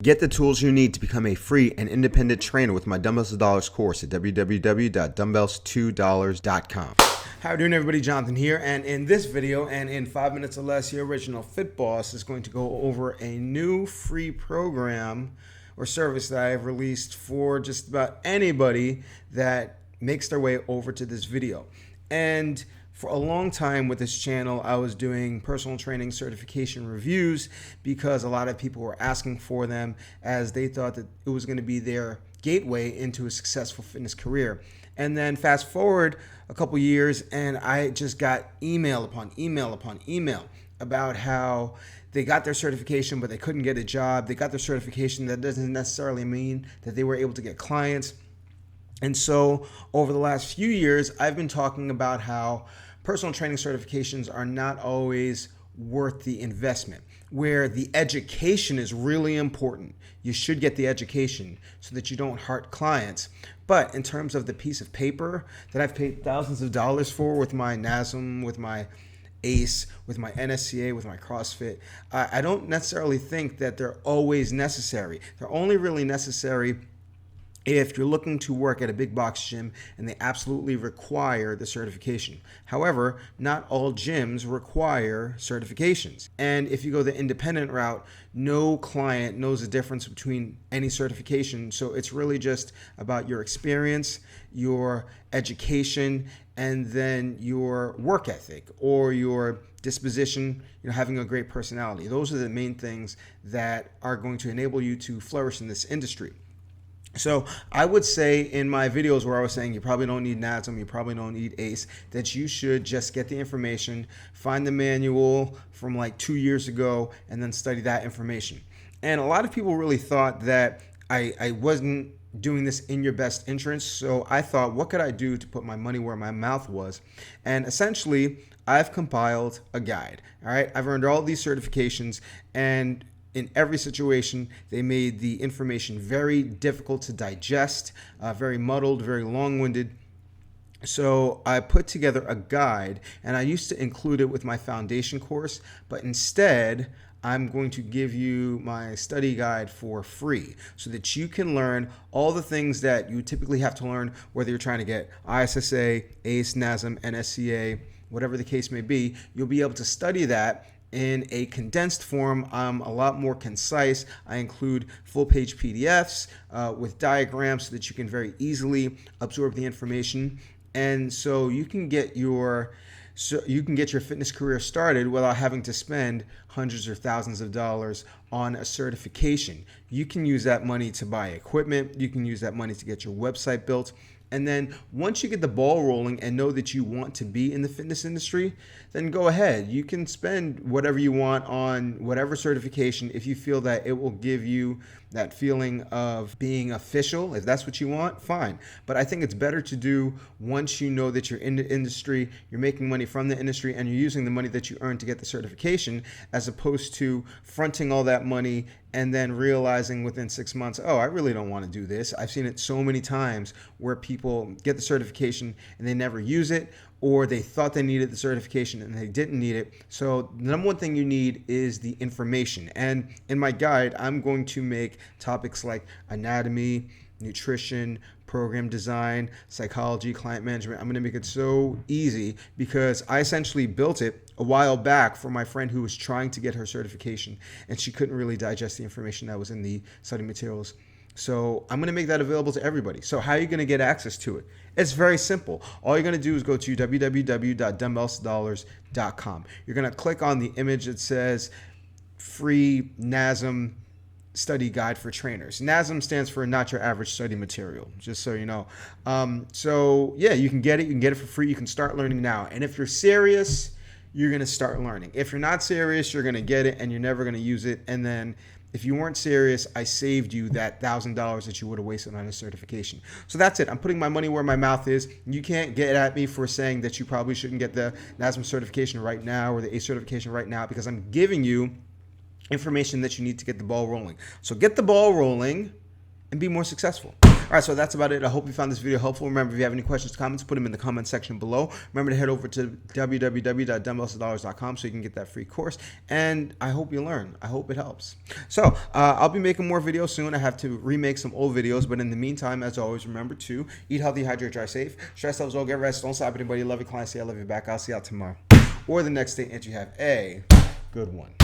Get the tools you need to become a free and independent trainer with my Dumbbells to Dollars course at www.dumbbells2dollars.com. How are you doing, everybody? Jonathan here, and in this video and in 5 minutes or less, your original Fit Boss is going to go over a new free program or service that I have released for just about anybody that makes their way over to this video. And for a long time with this channel, I was doing personal training certification reviews because a lot of people were asking for them as they thought that it was going to be their gateway into a successful fitness career. And then fast forward a couple years and I just got email upon email upon email about how they got their certification but they couldn't get a job. They got their certification. That doesn't necessarily mean that they were able to get clients. And so over the last few years, I've been talking about how personal training certifications are not always worth the investment, where the education is really important. You should get the education so that you don't hurt clients. But in terms of the piece of paper that I've paid thousands of dollars for with my NASM, with my ACE, with my NSCA, with my CrossFit, I don't necessarily think that they're always necessary. They're only really necessary if you're looking to work at a big box gym and they absolutely require the certification. However, not all gyms require certifications. And if you go the independent route, no client knows the difference between any certification. So it's really just about your experience, your education, and then your work ethic or your disposition, having a great personality. Those are the main things that are going to enable you to flourish in this industry. So I would say in my videos where I was saying you probably don't need NASM, you probably don't need ACE, that you should just get the information, find the manual from like 2 years ago, and then study that information. And a lot of people really thought that I wasn't doing this in your best interest. So I thought, what could I do to put my money where my mouth was? And essentially, I've compiled a guide. All right, I've earned all these certifications, and in every situation, they made the information very difficult to digest, very muddled, very long-winded. So I put together a guide, and I used to include it with my foundation course, but instead, I'm going to give you my study guide for free so that you can learn all the things that you typically have to learn, whether you're trying to get ISSA, ACE, NASM, NSCA, whatever the case may be. You'll be able to study that in a condensed form. I'm a lot more concise. I include full-page PDFs with diagrams so that you can very easily absorb the information, and so you can get your fitness career started without having to spend hundreds or thousands of dollars on a certification. You can use that money to buy equipment. You can use that money to get your website built. And then once you get the ball rolling and know that you want to be in the fitness industry, then go ahead. You can spend whatever you want on whatever certification if you feel that it will give you that feeling of being official. If that's what you want, fine. But I think it's better to do once you know that you're in the industry, you're making money from the industry, and you're using the money that you earn to get the certification, as opposed to fronting all that money and then realizing within 6 months, oh, I really don't want to do this. I've seen it so many times where people get the certification and they never use it, or they thought they needed the certification and they didn't need it. So the number one thing you need is the information. And in my guide, I'm going to make topics like anatomy, nutrition, program design, psychology, client management. I'm going to make it so easy because I essentially built it a while back for my friend who was trying to get her certification and she couldn't really digest the information that was in the study materials. So I'm going to make that available to everybody. So how are you going to get access to it? It's very simple. All you're going to do is go to www.dumbbellstodollars.com. You're going to click on the image that says free NASM study guide for trainers. NASM stands for not your average study material, just so you know. So yeah, you can get it. You can get it for free. You can start learning now. And if you're serious, you're going to start learning. If you're not serious, you're going to get it and you're never going to use it. And then if you weren't serious, I saved you that $1,000 that you would have wasted on a certification. So that's it. I'm putting my money where my mouth is. You can't get at me for saying that you probably shouldn't get the NASM certification right now or the ACE certification right now, because I'm giving you information that you need to get the ball rolling. So get the ball rolling and be more successful. All right, so that's about it. I hope you found this video helpful. Remember, if you have any questions, comments, put them in the comment section below. Remember to head over to www.dumbbellsdollars.com so you can get that free course. And I hope you learn. I hope it helps. So I'll be making more videos soon. I have to remake some old videos, but in the meantime, as always, remember to eat healthy, hydrate, drive safe, stress levels low, get rest, don't stop anybody. Love your clients. Say I love you back. I'll see you out tomorrow or the next day, and you have a good one.